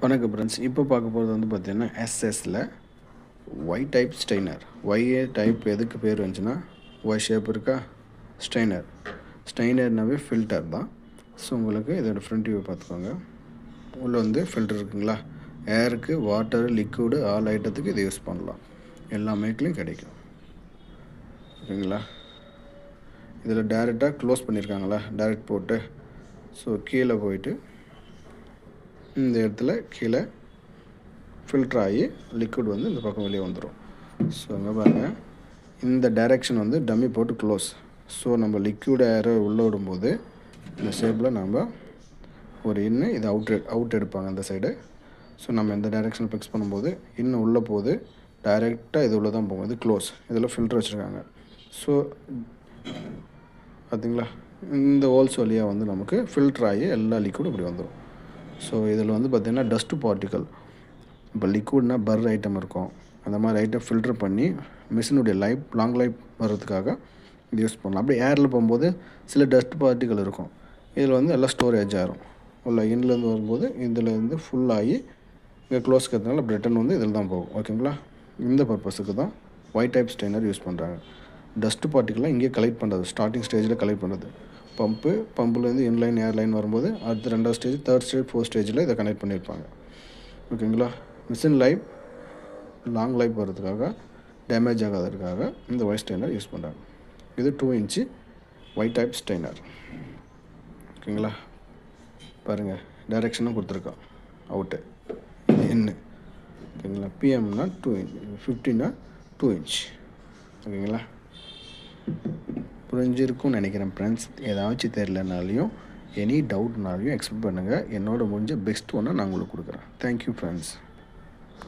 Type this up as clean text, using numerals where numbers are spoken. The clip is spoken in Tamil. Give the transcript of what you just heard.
வணக்கம் ஃப்ரெண்ட்ஸ். இப்போ பார்க்க போகிறது வந்து பார்த்திங்கன்னா எஸ்எஸ்ல Y type strainer. Y type எதுக்கு பேர் வந்துச்சுன்னா ஒய் ஷேப் இருக்கா, ஸ்ட்ரெயினர்னாவே ஃபில்டர் தான். ஸோ உங்களுக்கு இதோட ஃப்ரண்ட் வியூ பார்த்துக்கோங்க. உள்ளே வந்து ஃபில்டர் இருக்குங்களா, ஏருக்கு, வாட்டர், லிக்விடு, ஆல் ஐட்டத்துக்கு இதை யூஸ் பண்ணலாம். எல்லா மேக்லேயும் கிடைக்கும் ஓகேங்களா. இதில் டேரெக்டாக க்ளோஸ் பண்ணியிருக்காங்களா, டேரெக்ட் போட்டு. ஸோ கீழே போயிட்டு இந்த இடத்துல கீழே ஃபில்டர் ஆகி லிக்விட் வந்து இந்த பக்கம் வெளியே வந்துடும். ஸோ அங்கே பாருங்கள், இந்த டைரெக்ஷன் வந்து டம்மி போட்டு க்ளோஸ். ஸோ நம்ம லிக்விட் ஏரை உள்ளே விடும்போது இந்த ஷேப்பில் நம்ம ஒரு இது அவுட் எடுப்பாங்க அந்த சைடு. ஸோ நம்ம இந்த டைரெக்ஷன் ஃபிக்ஸ் பண்ணும்போது இன்னும் உள்ளே போகுது, டைரெக்டாக இது உள்ளே தான் போகும். இது க்ளோஸ், இதில் ஃபில்டர் வச்சுருக்காங்க. ஸோ பார்த்திங்களா, இந்த ஹோல்ஸ் வழியாக வந்து நமக்கு ஃபில்டர் ஆகி எல்லா லிக்விடும் இப்படி வந்துடும். ஸோ இதில் வந்து பார்த்திங்கன்னா டஸ்ட்டு பார்ட்டிக்கல், இப்போ லிக்விட்னால் பர் ஐட்டம் இருக்கும், அந்த மாதிரி ஐட்டம் ஃபில்டர் பண்ணி மிஷினுடைய லாங் லைஃப் வர்றதுக்காக இது யூஸ் பண்ணலாம். அப்படியே ஏரில் போகும்போது சில டஸ்ட் பார்ட்டிக்கல் இருக்கும், இதில் வந்து எல்லாம் ஸ்டோரேஜ் ஆகிரும். உள்ள இன்லேருந்து வரும்போது இதிலேருந்து ஃபுல்லாகி இங்கே க்ளோஸ் இருக்கிறதுனால ரிட்டன் வந்து இதில் தான் போகும். ஓகேங்களா. இந்த பர்பஸுக்கு தான் ஒய் டைப் ஸ்ட்ரெயினர் யூஸ் பண்ணுறாங்க. டஸ்ட்டு பார்ட்டிக்கெலாம் இங்கே கலெக்ட் பண்ணுறது, ஸ்டார்டிங் ஸ்டேஜில் கலெக்ட் பண்ணுறது. பம்புலேருந்து இன்லைன் ஏர்லைன் வரும்போது அடுத்து 2வது ஸ்டேஜ், 3rd ஸ்டேஜ், 4th ஸ்டேஜில் இதை கனெக்ட் பண்ணியிருப்பாங்க. ஓகேங்களா. மிஷின் லாங் லைஃப் வர்றதுக்காக, டேமேஜ் ஆகாததுக்காக இந்த ஒய் ஸ்ட்ரெயினர் யூஸ் பண்ணுறாங்க. இது 2 இன்ச்சு ஒய் டைப் ஸ்ட்ரெயினர். ஓகேங்களா. பாருங்கள், டைரெக்ஷனும் கொடுத்துருக்கோம், அவுட்டு என்ன. ஓகேங்களா. பிஎம்னா 2 இன்ச், 50னா 2 இன்ச். ஓகேங்களா. புரிஞ்சிருக்கும்னு நினைக்கிறேன் ஃப்ரெண்ட்ஸ். ஏதாச்சும் தெரியலனாலையும் எனி டவுட்னாலையும் எக்ஸ்பெக்ட் பண்ணுங்கள். என்னோட முடிஞ்ச பெஸ்ட் ஒன்று நான் உங்களுக்கு கொடுக்குறேன். Thank you friends.